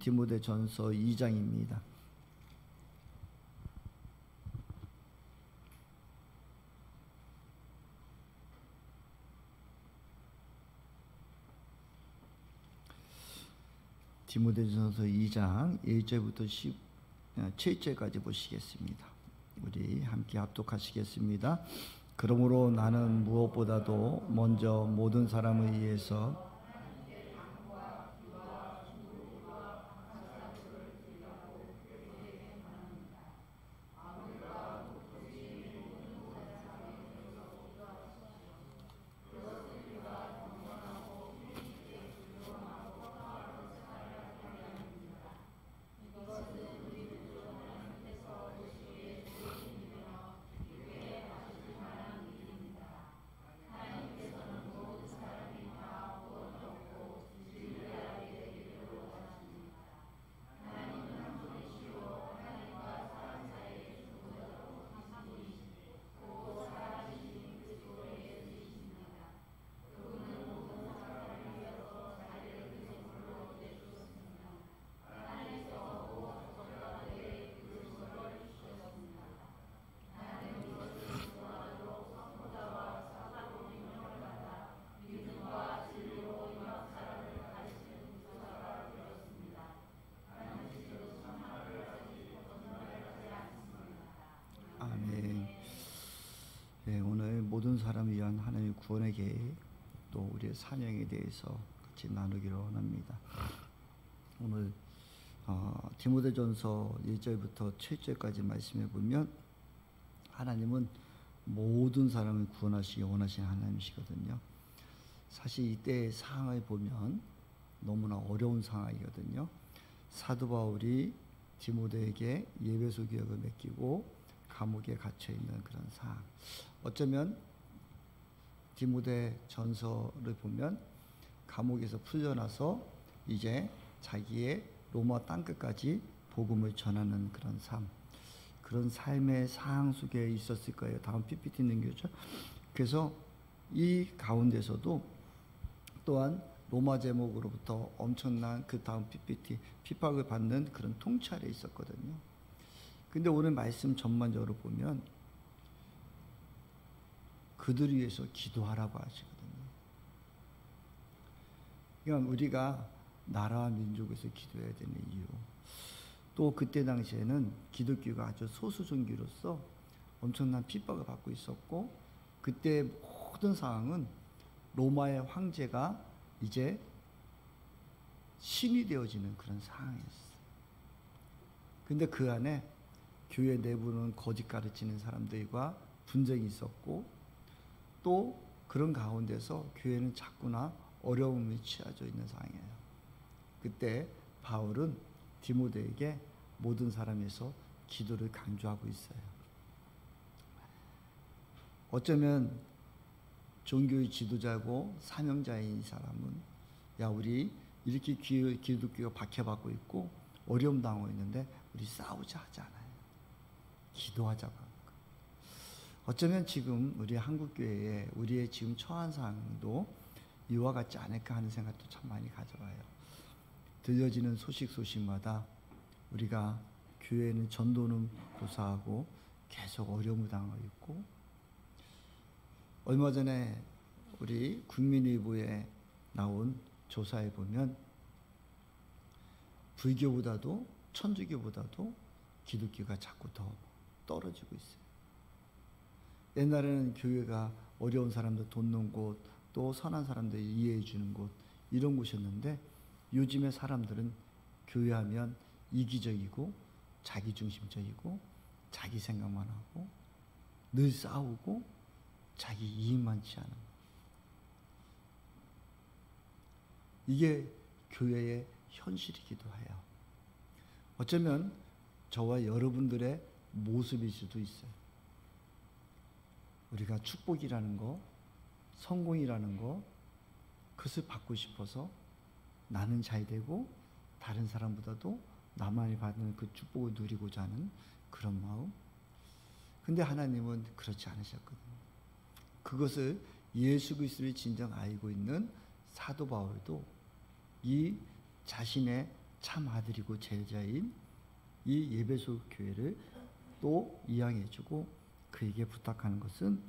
디모데전서 2장입니다. 디모데전서 2장 1절부터 17절까지 보시겠습니다. 우리 함께 합독하시겠습니다. 그러므로 나는 무엇보다도 먼저 모든 사람을 위해서 오늘 모든 사람을 위한 하나님의 구원의 계획 또 우리의 사명에 대해서 같이 나누기를 원합니다. 오늘 디모데전서 1절부터 7절까지 말씀해 보면 하나님은 모든 사람을 구원하시기 원하시는 하나님이시거든요. 사실 이때의 상황을 보면 너무나 어려운 상황이거든요. 사도 바울이 디모데에게 예배소 교역을 맡기고 감옥에 갇혀 있는 그런 상황. 어쩌면 디모데 전서를 보면 감옥에서 풀려나서 이제 자기의 로마 땅끝까지 복음을 전하는 그런 삶, 그런 삶의 상황 속에 있었을 거예요. 다음 PPT 넘겨줘. 그래서 이 가운데서도 또한 로마 제목으로부터 엄청난 그 다음 PPT 핍박을 받는 그런 통찰에 있었거든요. 근데 오늘 말씀 전반적으로 보면 그들을 위해서 기도하라고 하시거든요. 그러니까 우리가 나라와 민족에서 기도해야 되는 이유, 또 그때 당시에는 기독교가 아주 소수 종교로서 엄청난 핍박을 받고 있었고, 그때 모든 상황은 로마의 황제가 이제 신이 되어지는 그런 상황이었어요. 근데 그 안에 교회 내부는 거짓 가르치는 사람들과 분쟁이 있었고, 또 그런 가운데서 교회는 자꾸나 어려움에 처해져 있는 상황이에요. 그때 바울은 디모데에게 모든 사람에서 기도를 강조하고 있어요. 어쩌면 종교의 지도자고 사명자인 이 사람은, 야, 우리 이렇게 기독교가 박해받고 있고 어려움 당하고 있는데 우리 싸우자 하지 않아요. 기도하자고. 어쩌면 지금 우리 한국교회에 우리의 지금 처한 상황도 이와 같지 않을까 하는 생각도 참 많이 가져봐요. 들려지는 소식마다 우리가 교회는 전도는 고사하고 계속 어려움을 당하고 있고, 얼마 전에 우리 국민일보에 나온 조사에 보면 불교보다도 천주교보다도 기독교가 자꾸 더 떨어지고 있어요. 옛날에는 교회가 어려운 사람들 돕는 곳, 또 선한 사람들 이해해 주는 곳, 이런 곳이었는데 요즘의 사람들은 교회하면 이기적이고 자기중심적이고 자기 생각만 하고 늘 싸우고 자기 이익만 취하는, 이게 교회의 현실이기도 해요. 어쩌면 저와 여러분들의 모습일 수도 있어요. 우리가 축복이라는 거, 성공이라는 거, 그것을 받고 싶어서 나는 잘 되고 다른 사람보다도 나만이 받는 그 축복을 누리고자 하는 그런 마음. 근데 하나님은 그렇지 않으셨거든요. 그것을 예수 그리스도를 진정 알고 있는 사도 바울도 이 자신의 참 아들이고 제자인 이 예배소 교회를 또 이양해주고 그에게 부탁하는 것은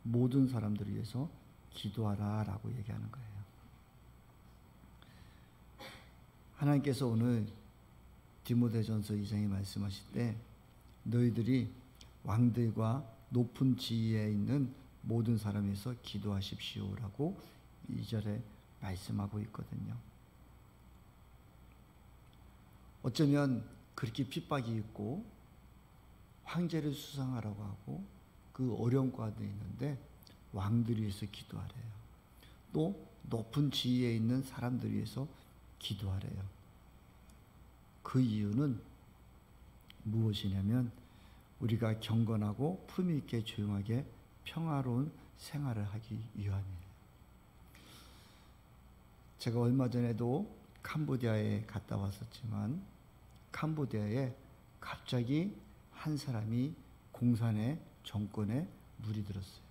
모든 사람들을 위해서 기도하라라고 얘기하는 거예요. 하나님께서 오늘 디모데전서 2장에 말씀하실 때 너희들이 왕들과 높은 지위에 있는 모든 사람에서 기도하십시오라고 2절에 말씀하고 있거든요. 어쩌면 그렇게 핍박이 있고 황제를 수상하라고 하고 그 어려운 과도 있는데 왕들을 위해서 기도하래요. 또 높은 지위에 있는 사람들을 위해서 기도하래요. 그 이유는 무엇이냐면 우리가 경건하고 품위 있게 조용하게 평화로운 생활을 하기 위함이에요. 제가 얼마 전에도 캄보디아에 갔다 왔었지만 캄보디아에 갑자기 한 사람이 공산의 정권에 물이 들었어요.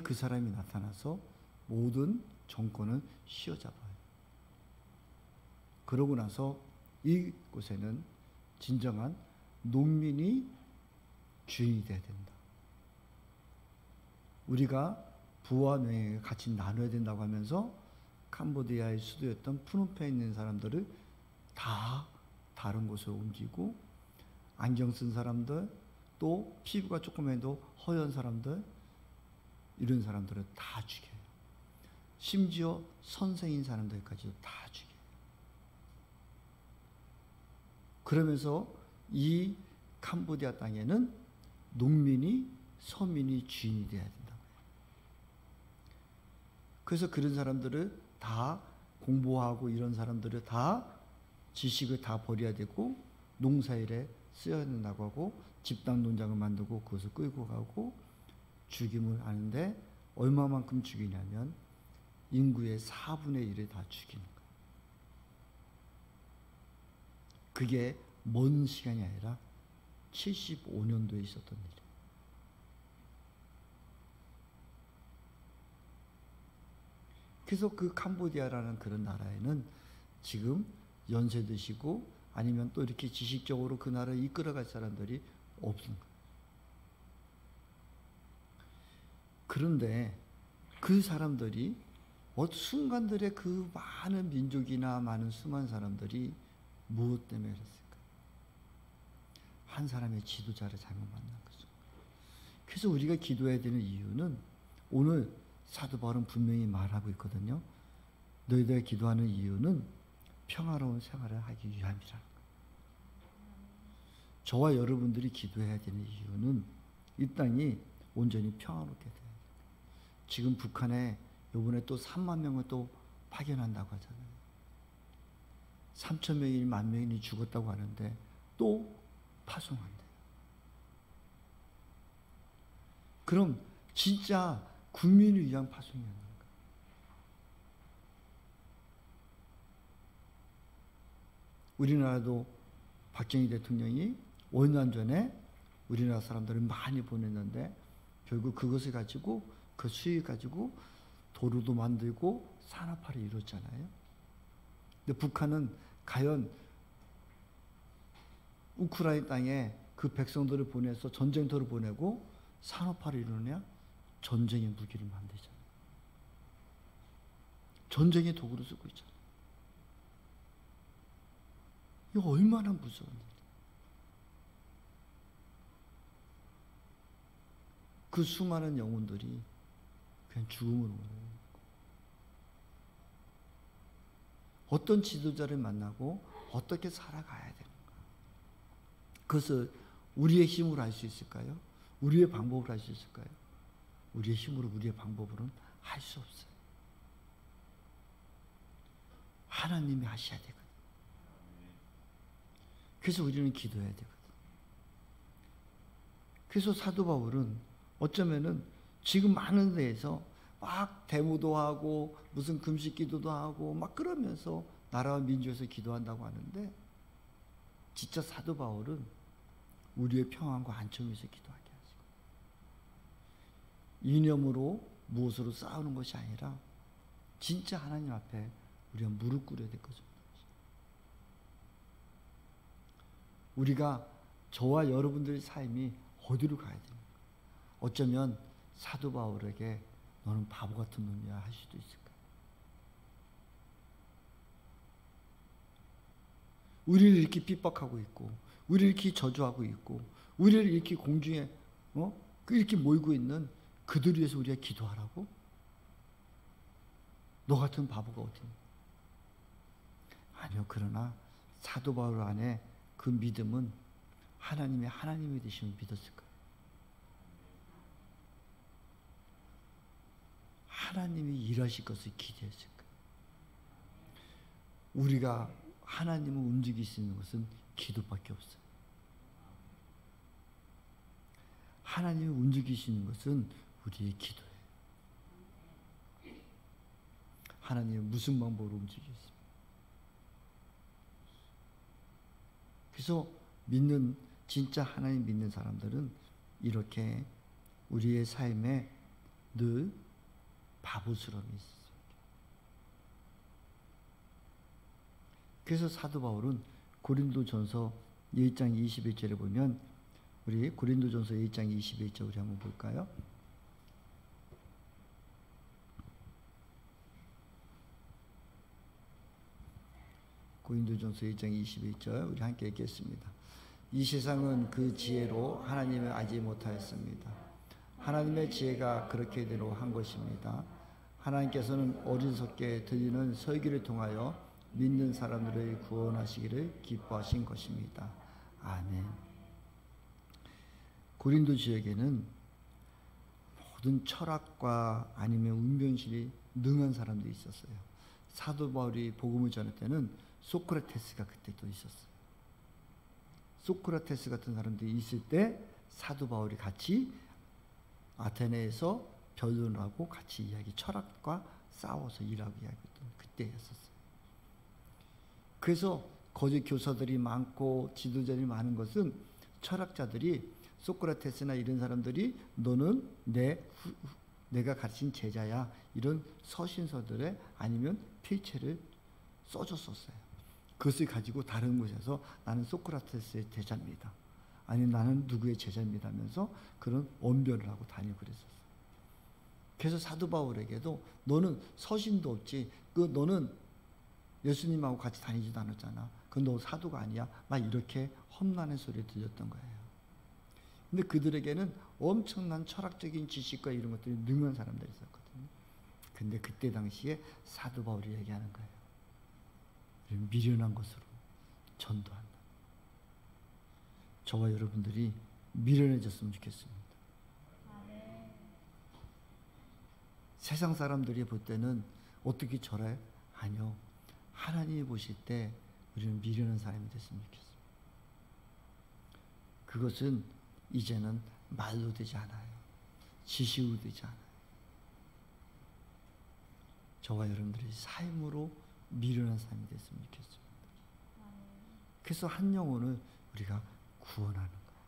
그 사람이 나타나서 모든 정권을 휘어잡아요. 그러고 나서 이곳에는 진정한 농민이 주인이 돼야 된다. 우리가 부와 명예를 같이 나눠야 된다고 하면서 캄보디아의 수도였던 푸놈펜에 있는 사람들을 다 다른 곳으로 옮기고 안경 쓴 사람들 또 피부가 조금해도 허연 사람들 이런 사람들을 다 죽여요. 심지어 선생인 사람들까지도 다 죽여요. 그러면서 이 캄보디아 땅에는 농민이 서민이 주인이 되어야 된다고 해요. 그래서 그런 사람들을 다 공부하고 이런 사람들을 다 지식을 다 버려야 되고 농사일에 쓰여야 된다고 하고 집단 농장을 만들고 그것을 끌고 가고 죽임을 하는데 얼마만큼 죽이냐면 인구의 4분의 1을 다 죽이는 거예요. 그게 먼 시간이 아니라 75년도에 있었던 일이에요. 그래서 그 캄보디아라는 그런 나라에는 지금 연세 드시고 아니면 또 이렇게 지식적으로 그 나라를 이끌어갈 사람들이 없는 거예요. 그런데 그 사람들이 순간들의 그 많은 민족이나 많은 수많은 사람들이 무엇 때문에 그랬을까? 한 사람의 지도자를 잘못 만난 거죠. 그래서 우리가 기도해야 되는 이유는 오늘 사도 바울은 분명히 말하고 있거든요. 너희들이 기도하는 이유는 평화로운 생활을 하기 위함이라는 거예요. 저와 여러분들이 기도해야 되는 이유는 이 땅이 온전히 평화롭게 돼요. 지금 북한에 이번에 또 3만 명을 또 파견한다고 하잖아요. 3천 명이 1만 명이 죽었다고 하는데 또 파송한대요. 그럼 진짜 국민을 위한 파송이었는 거예요. 우리나라도 박정희 대통령이 5년 전에 우리나라 사람들을 많이 보냈는데 결국 그것을 가지고 그 수익 가지고 도로도 만들고 산업화를 이뤘잖아요. 근데 북한은 과연 우크라이나 땅에 그 백성들을 보내서 전쟁터를 보내고 산업화를 이루느냐? 전쟁의 무기를 만들잖아요. 전쟁의 도구로 쓰고 있잖아요. 이거 얼마나 무서운 일이에요. 그 수많은 영혼들이 그냥 죽음으로 몰아요. 어떤 지도자를 만나고 어떻게 살아가야 되는가? 그것을 우리의 힘으로 할 수 있을까요? 우리의 방법으로 할 수 있을까요? 우리의 힘으로 우리의 방법으로는 할 수 없어요. 하나님이 하셔야 되거든요. 그래서 우리는 기도해야 되거든요. 그래서 사도 바울은 어쩌면은 지금 많은 데에서 막 데모도 하고 무슨 금식 기도도 하고 막 그러면서 나라와 민주에서 기도한다고 하는데 진짜 사도 바울은 우리의 평안과 안정을 위해서 기도하게 하시고 이념으로 무엇으로 싸우는 것이 아니라 진짜 하나님 앞에 우리가 무릎 꿇어야 될 거죠. 우리가 저와 여러분들의 삶이 어디로 가야 됩니까? 어쩌면 사도 바울에게 너는 바보 같은 놈이야 할 수도 있을까? 우리를 이렇게 핍박하고 있고, 우리를 이렇게 저주하고 있고, 우리를 이렇게 공중에 이렇게 모이고 있는 그들 위해서 우리가 기도하라고? 너 같은 바보가 어디 있냐? 아니요. 그러나 사도 바울 안에 그 믿음은 하나님이 되심을 믿었을 거예요. 하나님이 일하실 것을 기대했을 거예요. 우리가 하나님을 움직일 수 있는 것은 기도밖에 없어요. 하나님을 움직이시는 것은 우리의 기도예요. 하나님은 무슨 방법으로 움직이겠습니까? 그래서 진짜 하나님 믿는 사람들은 이렇게 우리의 삶에 늘 바보스러움이 있어요. 그래서 사도 바울은 고린도전서 1장 21절에 보면, 우리 고린도전서 1장 21절 우리 한번 볼까요? 고린도전서 1장 21절 우리 함께 읽겠습니다. 이 세상은 그 지혜로 하나님을 알지 못하였습니다. 하나님의 지혜가 그렇게 대로 한 것입니다. 하나님께서는 어리석게 들리는 설교를 통하여 믿는 사람들을 구원하시기를 기뻐하신 것입니다. 아멘. 고린도 지역에는 모든 철학과 아니면 운변실이 능한 사람들이 있었어요. 사도 바울이 복음을 전할 때는 소크라테스가 그때 또 있었어요. 소크라테스 같은 사람들이 있을 때 사도 바울이 같이 아테네에서 변론을 하고 같이 철학과 싸워서 일하고 이야기했던 그때였었어요. 그래서 거짓 교사들이 많고 지도자들이 많은 것은 철학자들이 소크라테스나 이런 사람들이 너는 내가 가르친 제자야, 이런 서신서들에 아니면 필체를 써줬었어요. 그것을 가지고 다른 곳에서 나는 소크라테스의 제자입니다, 아니면 나는 누구의 제자입니다 하면서 그런 언변을 하고 다니고 그랬었어요. 그래서 사도 바울에게도 너는 서신도 없지, 너는 예수님하고 같이 다니지도 않았잖아, 너 사도가 아니야, 막 이렇게 험난한 소리를 들렸던 거예요. 근데 그들에게는 엄청난 철학적인 지식과 이런 것들이 능한 사람들이 있었거든요. 근데 그때 당시에 사도 바울이 얘기하는 거예요. 미련한 것으로 전도한다. 저와 여러분들이 미련해졌으면 좋겠습니다. 세상 사람들이 볼 때는 어떻게 저래? 아니요. 하나님이 보실 때 우리는 미련한 사람이 됐으면 좋겠습니다. 그것은 이제는 말로 되지 않아요. 지식으로 되지 않아요. 저와 여러분들이 삶으로 미련한 사람이 됐으면 좋겠습니다. 그래서 한 영혼을 우리가 구원하는 거예요.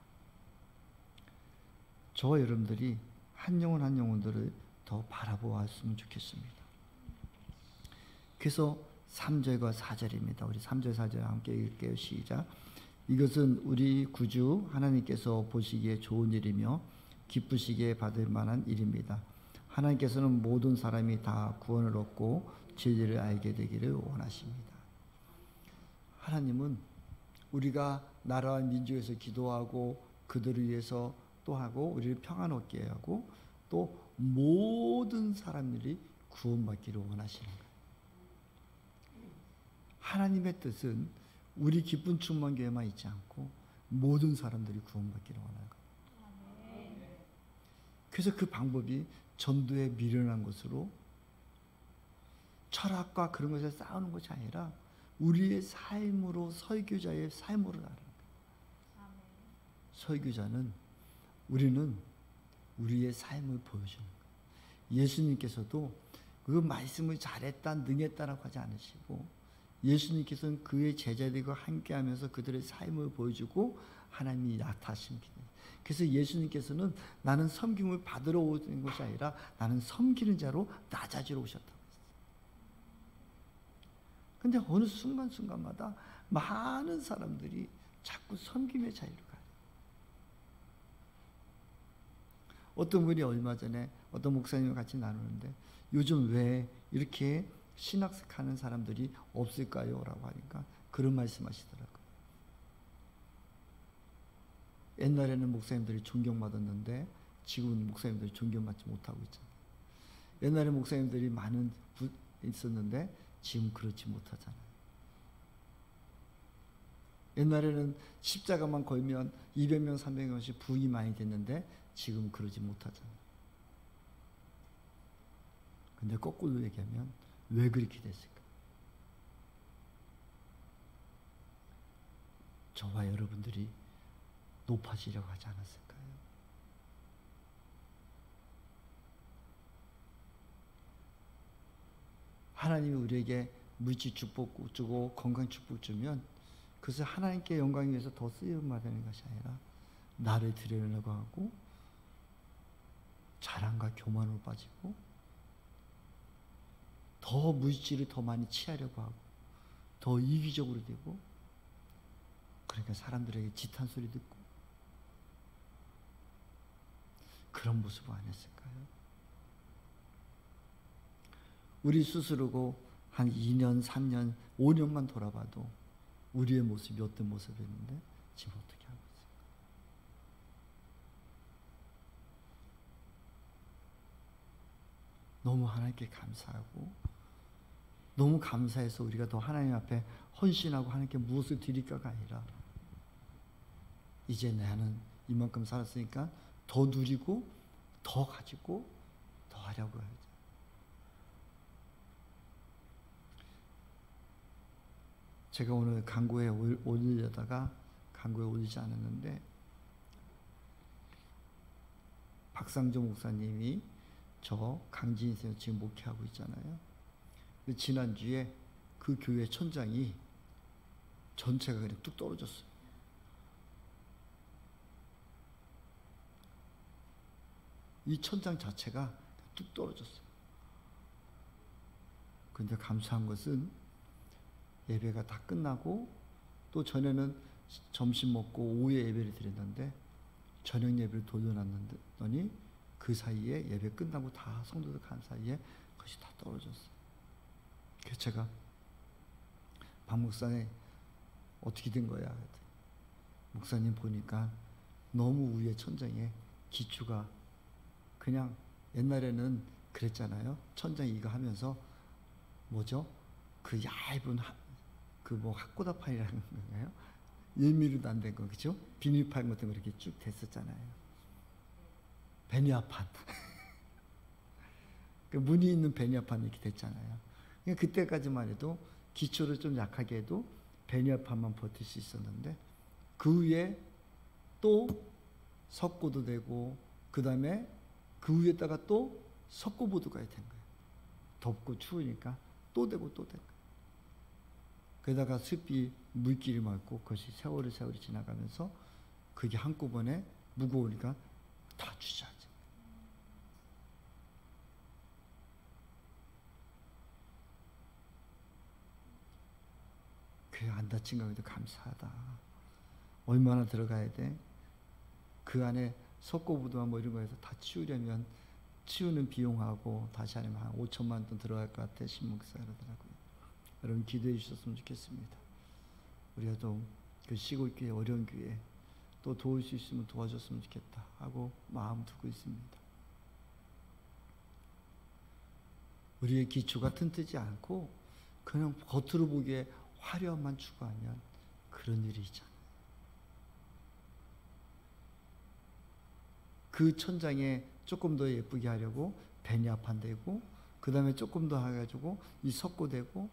저와 여러분들이 한 영혼 한 영혼들을 더 바라보았으면 좋겠습니다. 그래서 3절과 4절입니다. 우리 3절 4절 함께 읽을게요. 시작. 이것은 우리 구주 하나님께서 보시기에 좋은 일이며 기쁘시게 받을 만한 일입니다. 하나님께서는 모든 사람이 다 구원을 얻고 진리를 알게 되기를 원하십니다. 하나님은 우리가 나라와 민족에서 기도하고 그들을 위해서 또 하고 우리를 평안 얻게 하고 또 모든 사람들이 구원받기를 원하시는 거예요. 하나님의 뜻은 우리 기쁜 충만교회만 있지 않고 모든 사람들이 구원받기를 원하는 거예요. 그래서 그 방법이 전도에 미련한 것으로 철학과 그런 것에 싸우는 것이 아니라 우리의 삶으로, 설교자의 삶으로 나가는 거예요. 설교자는 우리는 우리의 삶을 보여주는 거예요. 예수님께서도 그 말씀을 잘했다, 능했다라고 하지 않으시고 예수님께서는 그의 제자들과 함께하면서 그들의 삶을 보여주고 하나님이 나타나십니다. 그래서 예수님께서는 나는 섬김을 받으러 오는 것이 아니라 나는 섬기는 자로 낮아지러 오셨다고 했어요. 그런데 어느 순간순간마다 많은 사람들이 자꾸 섬김의 자리로 가요. 어떤 분이 얼마 전에 어떤 목사님과 같이 나누는데 요즘 왜 이렇게 신학생하는 사람들이 없을까요? 라고 하니까 그런 말씀하시더라고요. 옛날에는 목사님들이 존경받았는데 지금은 목사님들이 존경받지 못하고 있잖아요. 옛날에 목사님들이 많은 있었는데 지금 그렇지 못하잖아요. 옛날에는 십자가만 걸면 200명, 300명씩 부이 많이 됐는데 지금 그러지 못하잖아요. 근데 거꾸로 얘기하면 왜 그렇게 됐을까? 저와 여러분들이 높아지려고 하지 않았을까요? 하나님이 우리에게 물질 축복 주고 건강 축복 주면 그것을 하나님께 영광 위해서 더 쓰임받는 것이 아니라 나를 드리려고 하고 자랑과 교만으로 빠지고 더 물질을 더 많이 취하려고 하고 더 이기적으로 되고 그러니까 사람들에게 지탄 소리 듣고 그런 모습을 안 했을까요? 우리 스스로고 한 2년, 3년, 5년만 돌아봐도 우리의 모습이 어떤 모습이었는데 지금 어떻게 하고 있을까? 너무 하나님께 감사하고 너무 감사해서 우리가 더 하나님 앞에 헌신하고 하나님께 무엇을 드릴까가 아니라 이제 나는 이만큼 살았으니까 더 누리고 더 가지고 더 하려고 해야지. 제가 오늘 강구에 올리려다가 강구에 올리지 않았는데 박상조 목사님이 저 강진에서 지금 목회하고 있잖아요. 지난주에 그 교회 천장이 전체가 그냥 뚝 떨어졌어요. 이 천장 자체가 뚝 떨어졌어요. 그런데 감사한 것은 예배가 다 끝나고 또 전에는 점심 먹고 오후에 예배를 드렸는데 저녁 예배를 돌려놨더니 그 사이에 예배 끝나고 다 성도들 간 사이에 그것이 다 떨어졌어요. 그래서 제가 박 목사님 어떻게 된 거야? 목사님 보니까 너무 위에 천장에 기초가 그냥 옛날에는 그랬잖아요. 천장 이거 하면서 뭐죠? 그 얇은 그 뭐 학고다판이라는 건가요? 1mm도 안 된 거, 그죠? 비닐판 같은 거 이렇게 쭉 됐었잖아요. 베니아판. 그 무늬 있는 베니아판이 이렇게 됐잖아요. 그러니까 그때까지만 해도 기초를 좀 약하게 해도 베니아판만 버틸 수 있었는데 그 위에 또 석고도 되고 그 다음에 그 위에다가 또 석고보드가 된 거예요. 덥고 추우니까 또 되고 또 되고. 게다가 습이 물길이 많고 그것이 세월이 지나가면서 그게 한꺼번에 무거우니까 다 주저앉아. 그게 안 다친 거에도 감사하다. 얼마나 들어가야 돼? 그 안에 석고부두와 뭐 이런 거에서 다 치우려면 치우는 비용하고 다시 하려면 한 5천만 원 들어갈 것 같아. 신목사 그러더라고요. 여러분 기도해 주셨으면 좋겠습니다. 우리가 좀 그 시골 교회 어려운 교회 또 도울 수 있으면 도와줬으면 좋겠다 하고 마음 두고 있습니다. 우리의 기초가 튼튼지 않고 그냥 겉으로 보기에 화려함만 추구하면 그런 일이 있잖아요. 그 천장에 조금 더 예쁘게 하려고 베니아판 되고 그 다음에 조금 더 해가지고 이 석고 되고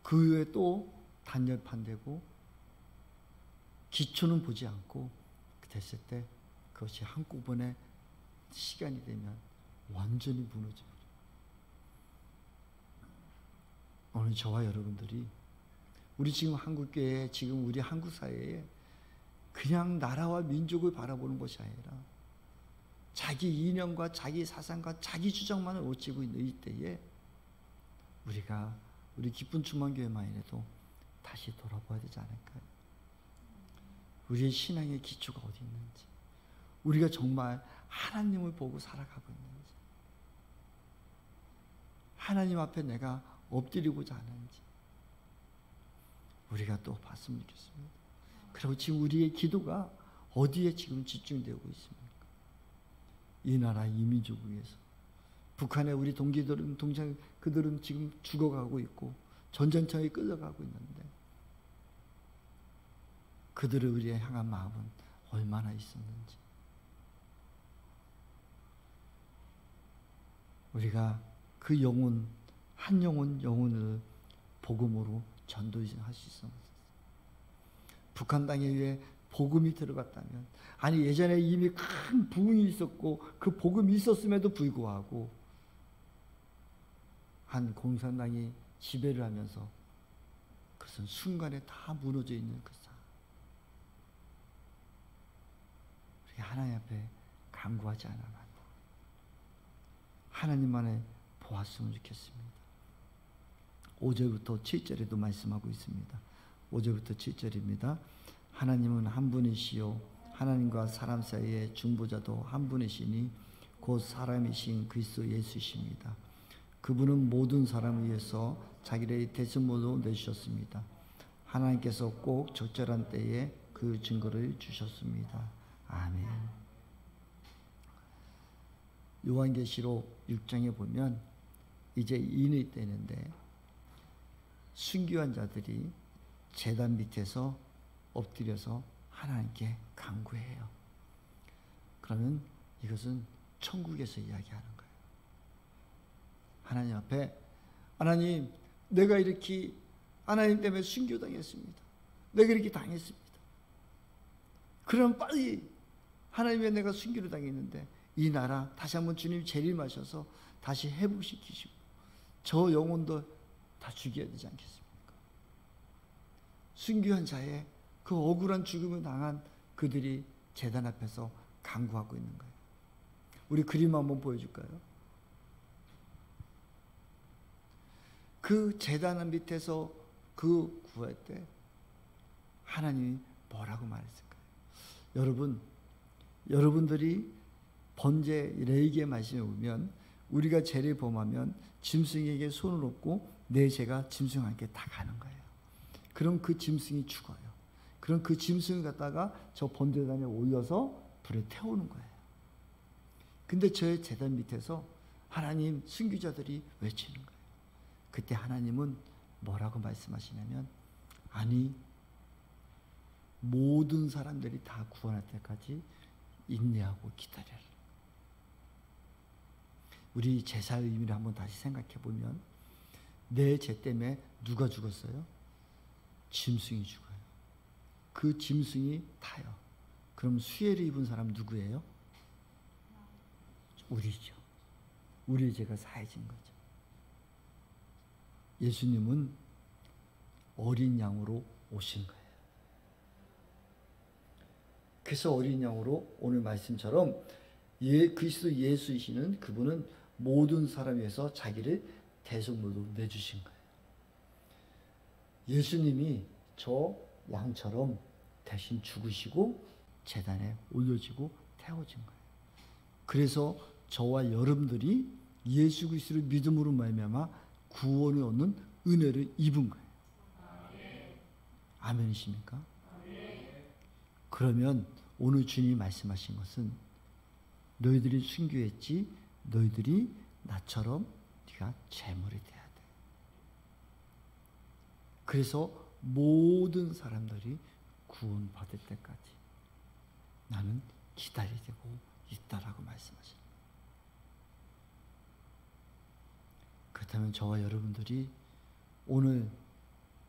그 위에 또 단열판 되고 기초는 보지 않고 됐을 때 그것이 한꺼번에 시간이 되면 완전히 무너집니다. 오늘 저와 여러분들이 우리 지금 한국교회에 지금 우리 한국 사회에 그냥 나라와 민족을 바라보는 것이 아니라 자기 이념과 자기 사상과 자기 주장만을 옳히고 있는 이때에 우리 기쁜 충만교회만이라도 다시 돌아봐야 되지 않을까요? 우리의 신앙의 기초가 어디 있는지, 우리가 정말 하나님을 보고 살아가고 있는지, 하나님 앞에 내가 엎드리고자 하는지 우리가 또 봤으면 좋겠습니다. 그리고 지금 우리의 기도가 어디에 지금 집중되고 있습니까? 이 나라 이 민족을 위해서. 북한의 우리 동기들은 그들은 지금 죽어가고 있고 전쟁터에 끌려가고 있는데 그들을 우리의 향한 마음은 얼마나 있었는지. 우리가 그 영혼, 한 영혼을 복음으로 전도할 수 있었습니다. 북한 땅에 위해 복음이 들어갔다면, 아니 예전에 이미 큰 부흥이 있었고 그 복음이 있었음에도 불구하고 한 공산당이 지배를 하면서 그것은 순간에 다 무너져 있는 그 상황. 우리 하나님 앞에 간구하지 않아만 하나님만을 보았으면 좋겠습니다. 5절부터 7절에도 말씀하고 있습니다. 5절부터 7절입니다. 하나님은 한 분이시요 하나님과 사람 사이의 중보자도 한 분이시니 곧 사람이신 그리스도 예수이십니다. 그분은 모든 사람을 위해서 자기를 대속물로 내주셨습니다. 하나님께서 꼭 적절한 때에 그 증거를 주셨습니다. 아멘. 요한계시록 6장에 보면 이제 인의 때인데 순교한 자들이 제단 밑에서 엎드려서 하나님께 간구해요. 그러면 이것은 천국에서 이야기하는 거예요. 하나님 앞에, 하나님, 내가 이렇게 하나님 때문에 순교당했습니다. 내가 이렇게 당했습니다. 그럼 빨리 하나님의 내가 순교를 당했는데 이 나라 다시 한번 주님 재림하셔서 다시 회복시키시고 저 영혼도 다 죽여야 되지 않겠습니까? 순교한 자의 그 억울한 죽음을 당한 그들이 제단 앞에서 간구하고 있는 거예요. 우리 그림 한번 보여줄까요? 그 제단 밑에서 그 구할 때 하나님이 뭐라고 말했을까요? 여러분들이 번제 레위기의 말씀에 보면 우리가 죄를 범하면 짐승에게 손을 얹고 내 죄가 짐승에게 다 가는 거예요. 그럼 그 짐승이 죽어요. 그럼 그 짐승을 갖다가 저 번제단에 올려서 불에 태우는 거예요. 근데 저 제단 밑에서 하나님 순교자들이 외치는 거예요. 그때 하나님은 뭐라고 말씀하시냐면, 아니 모든 사람들이 다 구원할 때까지 인내하고 기다려라. 우리 제사의 의미를 한번 다시 생각해 보면 내 죄 때문에 누가 죽었어요? 짐승이 죽어요. 그 짐승이 타요. 그럼 수혜를 입은 사람 누구예요? 우리죠. 우리의 죄가 사해진 거죠. 예수님은 어린 양으로 오신 거예요. 그래서 어린 양으로 오늘 말씀처럼 그리스도 예수이시는 그분은 모든 사람 위해서 자기를 대속물로 내주신 거예요. 예수님이 저 양처럼 대신 죽으시고 제단에 올려지고 태워진 거예요. 그래서 저와 여러분들이 예수 그리스도를 믿음으로 말미암아 구원을 얻는 은혜를 입은 거예요. 아멘이십니까? 그러면 오늘 주님이 말씀하신 것은 너희들이 순교했지, 너희들이 나처럼 네가 제물이 돼야 돼. 그래서 모든 사람들이 구원받을 때까지 나는 기다리고 있다라고 말씀하십니다. 그렇다면 저와 여러분들이 오늘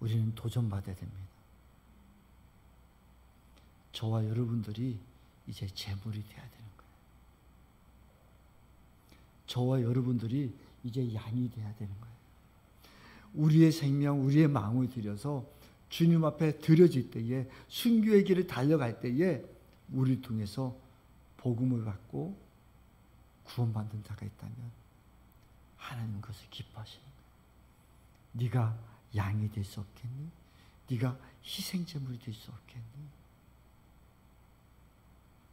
우리는 도전받아야 됩니다. 저와 여러분들이 이제 제물이 돼야 되는 거예요. 저와 여러분들이 이제 양이 돼야 되는 거예요. 우리의 생명, 우리의 마음을 들여서 주님 앞에 드려질 때에, 순교의 길을 달려갈 때에 우리를 통해서 복음을 받고 구원받는 자가 있다면 하나님은 그것을 기뻐하시는 거예요. 네가 양이 될 수 없겠니? 네가 희생제물이 될 수 없겠니?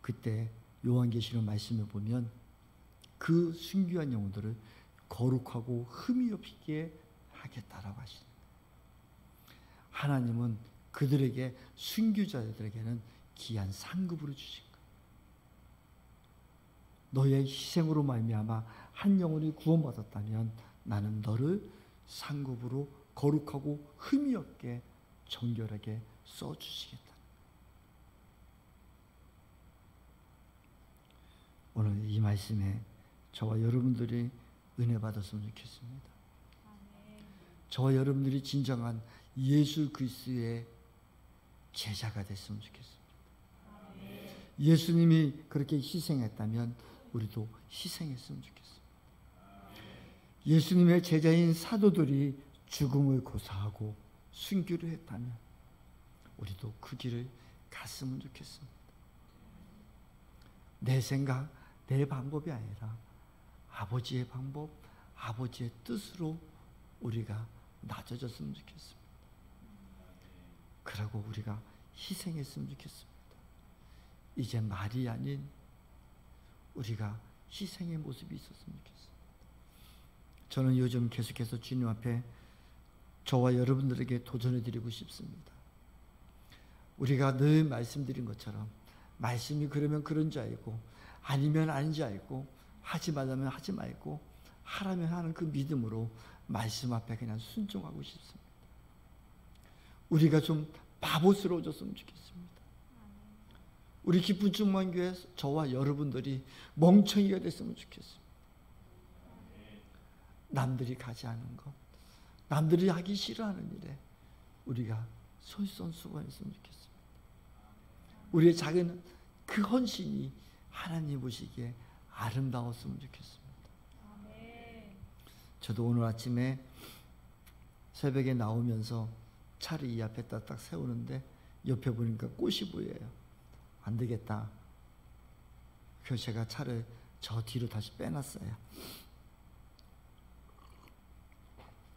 그때 요한계시록 말씀에 보면 그 순교한 영혼들을 거룩하고 흠이 없게 하겠다라고 하시는 거예요. 하나님은 그들에게, 순교자들에게는 귀한 상급으로 주신 거예요. 너의 희생으로 말미암아 한 영혼이 구원받았다면 나는 너를 상급으로 거룩하고 흠이 없게 정결하게 써주시겠다. 오늘 이 말씀에 저와 여러분들이 은혜 받았으면 좋겠습니다. 저와 여러분들이 진정한 예수 그리스도의 제자가 됐으면 좋겠습니다. 예수님이 그렇게 희생했다면 우리도 희생했으면 좋겠습니다. 예수님의 제자인 사도들이 죽음을 고사하고 순교를 했다면 우리도 그 길을 갔으면 좋겠습니다. 내 생각, 내 방법이 아니라 아버지의 방법, 아버지의 뜻으로 우리가 낮아졌으면 좋겠습니다. 그러고 우리가 희생했으면 좋겠습니다. 이제 말이 아닌 우리가 희생의 모습이 있었으면 좋겠습니다. 저는 요즘 계속해서 주님 앞에 저와 여러분들에게 도전해 드리고 싶습니다. 우리가 늘 말씀드린 것처럼 말씀이 그러면 그런 줄 알고, 아니면 아닌 줄 알고, 하지 말라면 하지 말고, 하라면 하는 그 믿음으로 말씀 앞에 그냥 순종하고 싶습니다. 우리가 좀 바보스러워졌으면 좋겠습니다. 우리 기쁜 충만교회 저와 여러분들이 멍청이가 됐으면 좋겠습니다. 남들이 가지 않은 것, 남들이 하기 싫어하는 일에 우리가 솔선수범했으면 좋겠습니다. 우리의 작은 그 헌신이 하나님 보시기에 아름다웠으면 좋겠습니다. 저도 오늘 아침에 새벽에 나오면서 차를 이 앞에다 딱 세우는데 옆에 보니까 꽃이 보여요. 안 되겠다. 그래서 제가 차를 저 뒤로 다시 빼놨어요.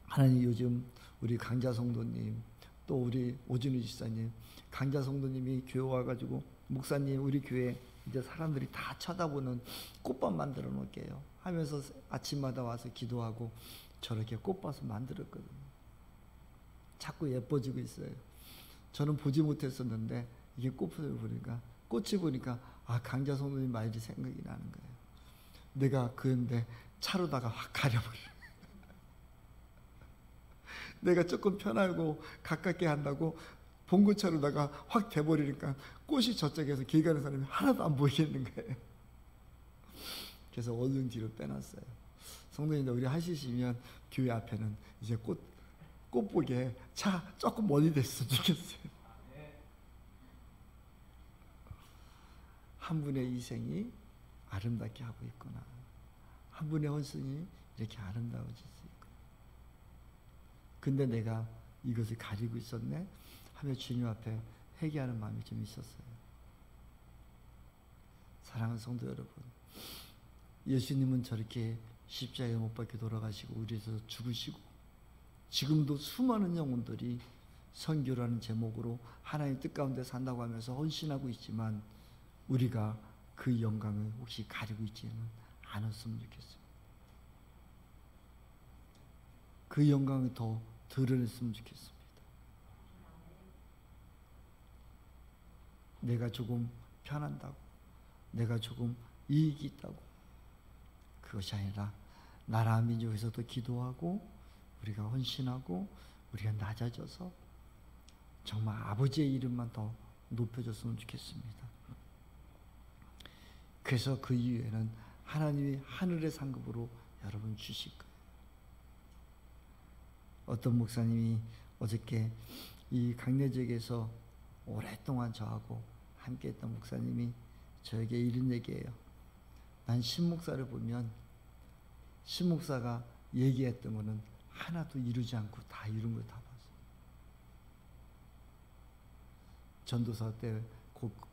하나님, 요즘 우리 강자 성도님, 또 우리 오준희 집사님, 강자 성도님이 교회 와가지고 목사님, 우리 교회 이제 사람들이 다 쳐다보는 꽃밭 만들어 놓을게요 하면서 아침마다 와서 기도하고 저렇게 꽃밭을 만들었거든요. 자꾸 예뻐지고 있어요. 저는 보지 못했었는데 이게 꽃을 보니까, 꽃이 보니까 강자 성도님 말이 생각이 나는 거예요. 내가 그런데 차로다가 확 가려버려. 내가 조금 편하고 가깝게 한다고 봉고차로다가 확 대버리니까 꽃이 저쪽에서 길 가는 사람이 하나도 안 보이겠는 거예요. 그래서 얼른 뒤로 빼놨어요. 성도님들, 우리 하시면 교회 앞에는 이제 꽃보게 차 조금 멀리 됐으면 좋겠어요. 한 분의 희생이 아름답게 하고 있구나. 한 분의 헌신이 이렇게 아름다워질 수 있구나. 근데 내가 이것을 가리고 있었네 하며 주님 앞에 회개하는 마음이 좀 있었어요. 사랑하는 성도 여러분, 예수님은 저렇게 십자가에 못 박혀 돌아가시고 우리 위해서 죽으시고, 지금도 수많은 영혼들이 선교라는 제목으로 하나님 뜻 가운데 산다고 하면서 헌신하고 있지만 우리가 그 영광을 혹시 가리고 있지는 않았으면 좋겠습니다. 그 영광을 더 드러냈으면 좋겠습니다. 내가 조금 편한다고, 내가 조금 이익이 있다고, 그것이 아니라 나라 민족에서도 기도하고 우리가 헌신하고 우리가 낮아져서 정말 아버지의 이름만 더 높여줬으면 좋겠습니다. 그래서 그 이후에는 하나님이 하늘의 상급으로 여러분 주실 거예요. 어떤 목사님이 어저께 이 강내 지역에서 오랫동안 저하고 함께했던 목사님이 저에게 이런 얘기예요. 난 신목사를 보면 신목사가 얘기했던 거는 하나도 이루지 않고 다 이룬 걸 다 봤어. 전도사 때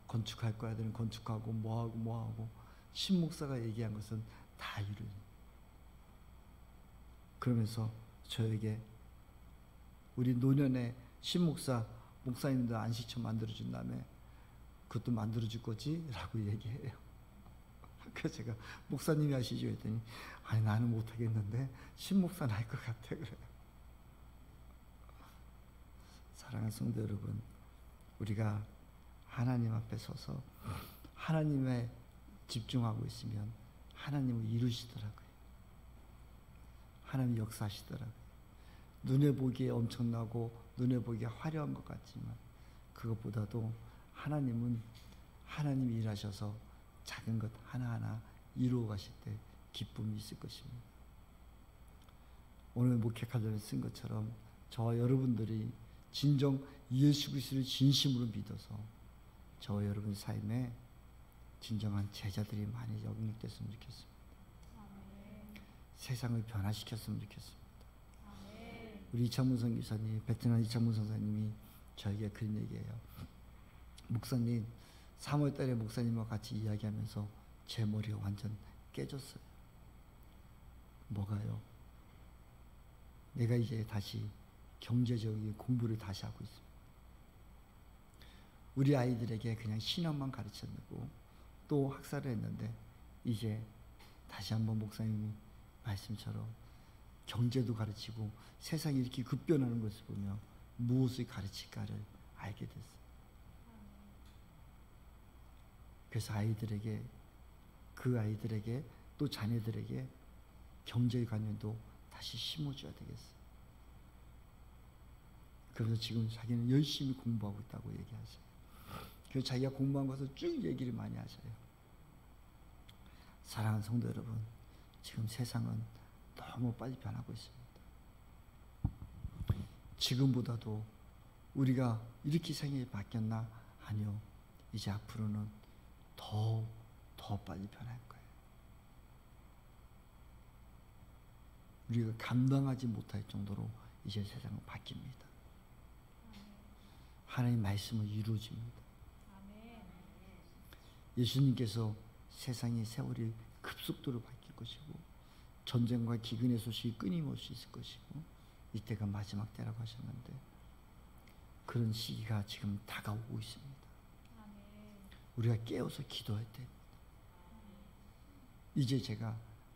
건축할 거야 되는 건축하고 뭐하고 신목사가 얘기한 것은 다 이루는. 그러면서 저에게 우리 노년에 신목사 목사님들 안식처 만들어준 다음에 그 그것도 만들어줄 거지? 라고 얘기해요. 그래서 제가 목사님이 하시죠 했더니 아니 나는 못하겠는데 신목사는 할 것 같아 그래요. 사랑하는 성도 여러분, 우리가 하나님 앞에 서서 하나님에 집중하고 있으면 하나님을 이루시더라고요. 하나님 역사하시더라고요. 눈에 보기에 엄청나고 눈에 보기에 화려한 것 같지만 그것보다도 하나님은 하나님이 일하셔서 작은 것 하나하나 이루어 가실 때 기쁨이 있을 것입니다. 오늘 목회카드를 쓴 것처럼 저와 여러분들이 진정 예수 그리스도를 진심으로 믿어서 저와 여러분 삶에 진정한 제자들이 많이 영육됐으면 좋겠습니다. 세상을 변화시켰으면 좋겠습니다. 우리 이창문 선교사님, 베트남 이창문 선사님이 저에게 그런 얘기예요. 목사님, 3월 달에 목사님과 같이 이야기하면서 제 머리가 완전 깨졌어요. 뭐가요? 내가 이제 다시 경제적인 공부를 다시 하고 있습니다. 우리 아이들에게 그냥 신앙만 가르쳤고 또 학사를 했는데 이제 다시 한번 목사님이 말씀처럼 경제도 가르치고 세상이 이렇게 급변하는 것을 보며 무엇을 가르칠까를 알게 됐어요. 그래서 아이들에게, 그 아이들에게 또 자녀들에게 경제의 관념도 다시 심어줘야 되겠어요. 그래서 지금 자기는 열심히 공부하고 있다고 얘기하세요. 그래서 자기가 공부한 것을 쭉 얘기를 많이 하셔요. 사랑하는 성도 여러분, 지금 세상은 너무 빨리 변하고 있습니다. 지금보다도 우리가 이렇게 생각이 바뀌었나? 아니요. 이제 앞으로는 더 빨리 변할 거예요. 우리가 감당하지 못할 정도로 이제 세상은 바뀝니다. 하나님 말씀은 이루어집니다. 예수님께서 세상의 세월이 급속도로 바뀔 것이고 전쟁과 기근의 소식이 끊임없이 있을 것이고 이때가 마지막 때라고 하셨는데 그런 시기가 지금 다가오고 있습니다. 우리가 깨어서 기도할 때 이제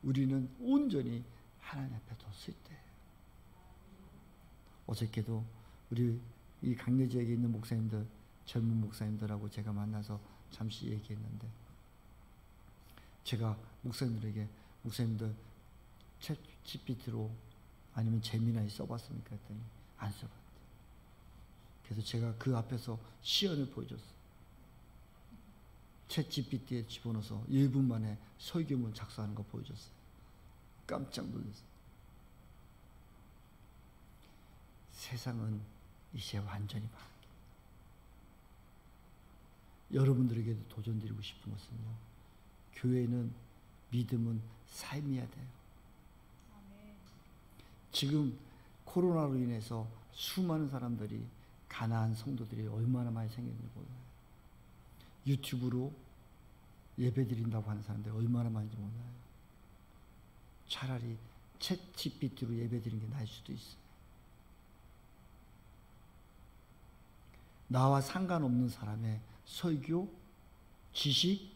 우리는 온전히 하나님 앞에 뒀을 때 어저께도 우리 이 강내 지역에 있는 목사님들, 젊은 목사님들하고 제가 만나서 잠시 얘기했는데 제가 목사님들에게 목사님들 챗 GPT로 아니면 제미나이 써봤습니까? 했더니 안 써봤대. 그래서 제가 그 앞에서 시연을 보여줬어요. 챗 GPT에 집어넣어서 1분 만에 설교문 작성하는 거 보여줬어요. 깜짝 놀랐어요. 세상은 이제 완전히 바뀌어요. 여러분들에게도 도전드리고 싶은 것은요. 교회는 믿음은 삶이어야 돼요. 지금 코로나로 인해서 수많은 사람들이 가난한 성도들이 얼마나 많이 생겼는지 몰라요. 유튜브로 예배 드린다고 하는 사람들이 얼마나 많은지 몰라요. 차라리 챗 GPT로 예배 드리는 게 나을 수도 있어요. 나와 상관없는 사람의 설교, 지식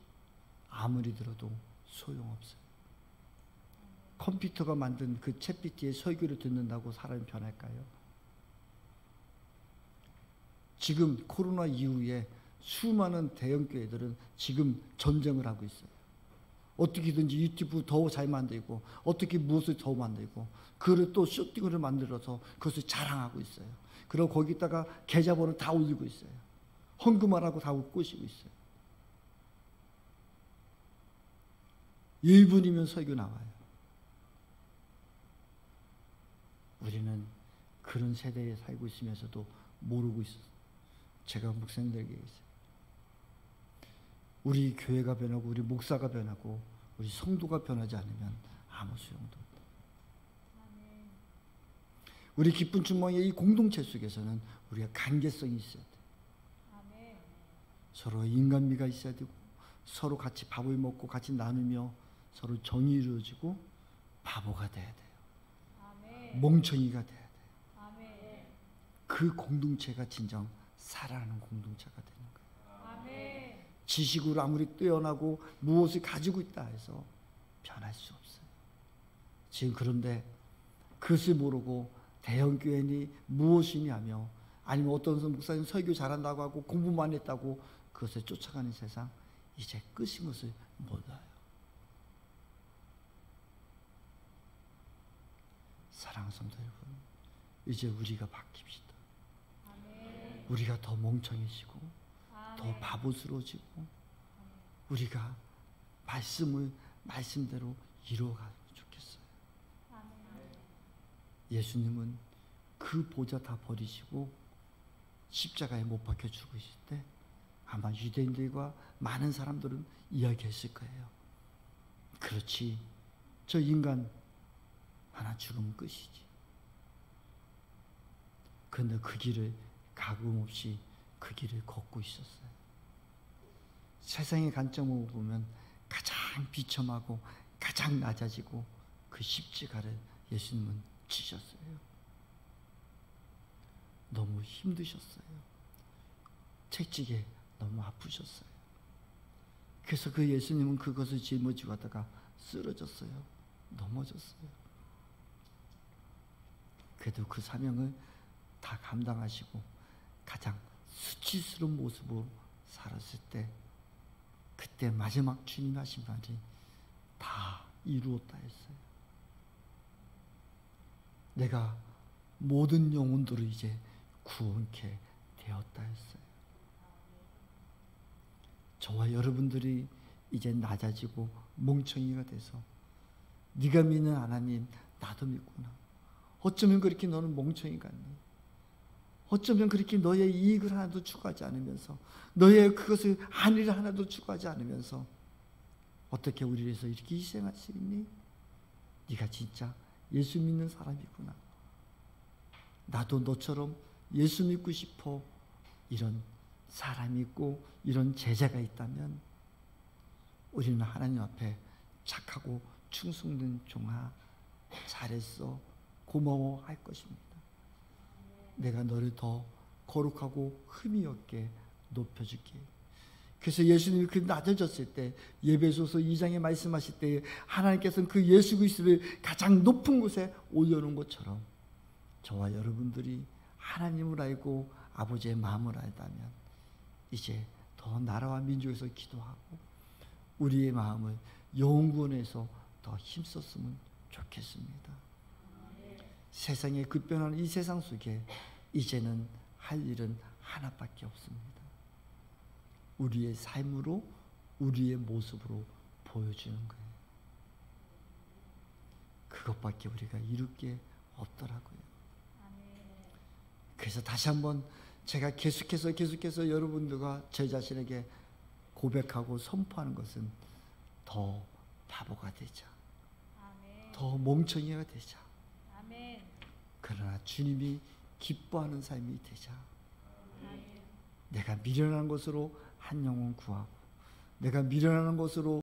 아무리 들어도 소용없어요. 컴퓨터가 만든 그 챗GPT의 설교를 듣는다고 사람이 변할까요? 지금 코로나 이후에 수많은 대형교회들은 지금 전쟁을 하고 있어요. 어떻게든지 유튜브 더 잘 만들고 어떻게 무엇을 더 만들고 그걸 또 쇼팅을 만들어서 그것을 자랑하고 있어요. 그리고 거기다가 계좌번호 다 올리고 있어요. 헌금하라고 다 꼬시고 있어요. 1분이면 설교 나와요. 우리는 그런 세대에 살고 있으면서도 모르고 있어요. 제가 목사님들에게 얘기했어요. 우리 교회가 변하고 우리 목사가 변하고 우리 성도가 변하지 않으면 아무 소용도 없다. 우리 기쁜 주먹의 이 공동체 속에서는 우리가 관계성이 있어야 돼. 서로 인간미가 있어야 되고 서로 같이 밥을 먹고 같이 나누며 서로 정이 이루어지고 바보가 돼야 돼요. 멍청이가 돼야 돼요. 그 공동체가 진정 살아가는 공동체가 되는 거예요. 지식으로 아무리 뛰어나고 무엇을 가지고 있다 해서 변할 수 없어요. 지금 그런데 그것을 모르고 대형교회니 무엇이냐며, 아니면 어떤 목사님 설교 잘한다고 하고 공부만 했다고 그것을 쫓아가는 세상, 이제 끝인 것을 몰라요. 사랑하는 성도 여러분, 이제 우리가 바뀝시다. 우리가 더 멍청해지고 더 바보스러워지고 우리가 말씀대로 이루어가면 좋겠어요. 예수님은 그 보좌 다 버리시고 십자가에 못 박혀 죽으실 때 아마 유대인들과 많은 사람들은 이야기했을 거예요. 그렇지, 저 인간 하나 죽으면 끝이지. 그런데 그 길을 가금없이 그 길을 걷고 있었어요. 세상의 관점으로 보면 가장 비참하고 가장 낮아지고 그 십자가를 예수님은 지셨어요. 너무 힘드셨어요. 채찍에 너무 아프셨어요. 그래서 그 예수님은 그것을 짊어지고 가다가 쓰러졌어요. 넘어졌어요. 그래도 그 사명을 다 감당하시고 가장 수치스러운 모습으로 살았을 때, 그때 마지막 주님 하신 말이 다 이루었다 했어요. 내가 모든 영혼들을 이제 구원케 되었다 했어요. 저와 여러분들이 이제 낮아지고 멍청이가 돼서 네가 믿는 하나님 나도 믿구나. 어쩌면 그렇게 너는 멍청이 같니? 어쩌면 그렇게 너의 이익을 하나도 추구하지 않으면서, 너의 그것을 안위를 하나도 추구하지 않으면서 어떻게 우리를 위해서 이렇게 희생할 수 있니? 네가 진짜 예수 믿는 사람이구나. 나도 너처럼 예수 믿고 싶어. 이런 사람이 있고 이런 제자가 있다면 우리는 하나님 앞에 착하고 충성된 종아, 잘했어, 고마워 할 것입니다. 내가 너를 더 거룩하고 흠이 없게 높여줄게. 그래서 예수님이 그 낮아졌을 때, 예배소서 2장에 말씀하실 때 하나님께서는 그 예수 그리스도를 가장 높은 곳에 올려놓은 것처럼 저와 여러분들이 하나님을 알고 아버지의 마음을 알다면 이제 더 나라와 민족에서 기도하고 우리의 마음을 영구원에서 더 힘썼으면 좋겠습니다. 세상에 급변하는 이 세상 속에 이제는 할 일은 하나밖에 없습니다. 우리의 삶으로, 우리의 모습으로 보여주는 거예요. 그것밖에 우리가 이룰 게 없더라고요. 그래서 다시 한번 제가 계속해서 여러분들과 제 자신에게 고백하고 선포하는 것은 더 바보가 되자, 더 멍청이가 되자. 그러나 주님이 기뻐하는 삶이 되자. 내가 미련한 것으로 한 영혼 구하고, 내가 미련한 것으로